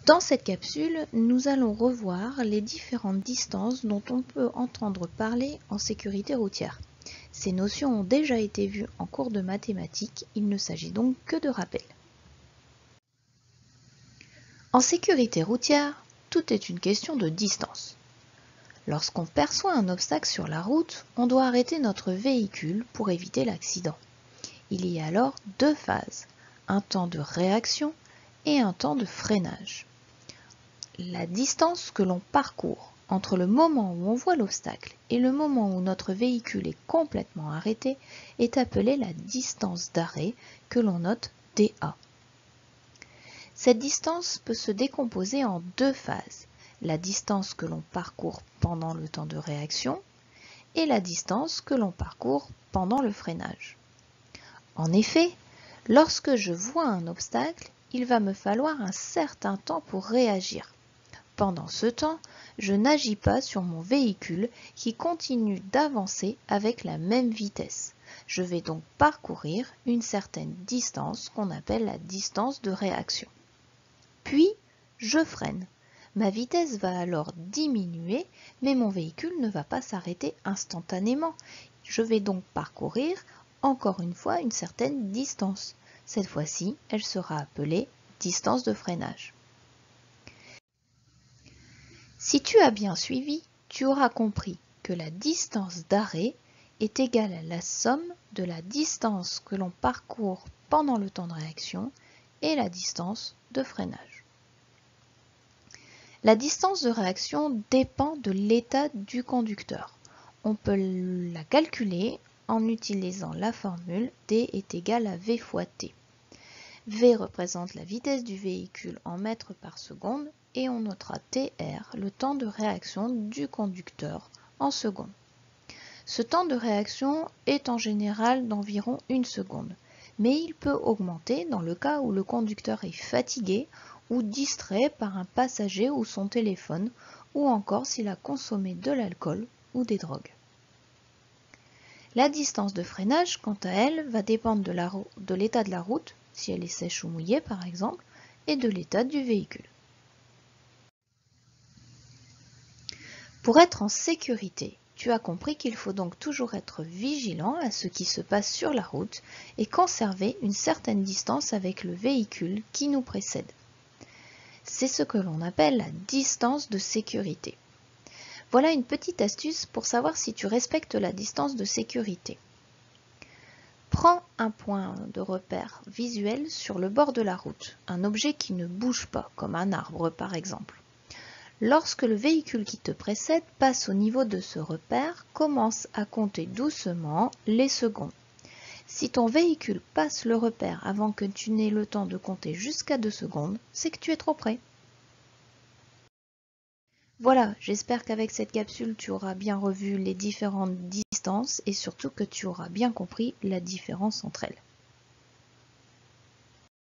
Dans cette capsule, nous allons revoir les différentes distances dont on peut entendre parler en sécurité routière. Ces notions ont déjà été vues en cours de mathématiques, il ne s'agit donc que de rappel. En sécurité routière, tout est une question de distance. Lorsqu'on perçoit un obstacle sur la route, on doit arrêter notre véhicule pour éviter l'accident. Il y a alors deux phases, un temps de réaction et un temps de freinage. La distance que l'on parcourt entre le moment où on voit l'obstacle et le moment où notre véhicule est complètement arrêté est appelée la distance d'arrêt que l'on note DA. Cette distance peut se décomposer en deux phases, la distance que l'on parcourt pendant le temps de réaction et la distance que l'on parcourt pendant le freinage. En effet, lorsque je vois un obstacle, il va me falloir un certain temps pour réagir. Pendant ce temps, je n'agis pas sur mon véhicule qui continue d'avancer avec la même vitesse. Je vais donc parcourir une certaine distance qu'on appelle la distance de réaction. Puis, je freine. Ma vitesse va alors diminuer, mais mon véhicule ne va pas s'arrêter instantanément. Je vais donc parcourir encore une fois une certaine distance. Cette fois-ci, elle sera appelée distance de freinage. Si tu as bien suivi, tu auras compris que la distance d'arrêt est égale à la somme de la distance que l'on parcourt pendant le temps de réaction et la distance de freinage. La distance de réaction dépend de l'état du conducteur. On peut la calculer en utilisant la formule D est égal à V fois T. V représente la vitesse du véhicule en mètres par seconde et on notera TR, le temps de réaction du conducteur en secondes. Ce temps de réaction est en général d'environ 1 seconde, mais il peut augmenter dans le cas où le conducteur est fatigué ou distrait par un passager ou son téléphone, ou encore s'il a consommé de l'alcool ou des drogues. La distance de freinage, quant à elle, va dépendre de l'état de la route, si elle est sèche ou mouillée par exemple, et de l'état du véhicule. Pour être en sécurité, tu as compris qu'il faut donc toujours être vigilant à ce qui se passe sur la route et conserver une certaine distance avec le véhicule qui nous précède. C'est ce que l'on appelle la distance de sécurité. Voilà une petite astuce pour savoir si tu respectes la distance de sécurité. Prends un point de repère visuel sur le bord de la route, un objet qui ne bouge pas, comme un arbre par exemple. Lorsque le véhicule qui te précède passe au niveau de ce repère, commence à compter doucement les secondes. Si ton véhicule passe le repère avant que tu n'aies le temps de compter jusqu'à 2 secondes, c'est que tu es trop près. Voilà, j'espère qu'avec cette capsule, tu auras bien revu les différentes distances et surtout que tu auras bien compris la différence entre elles.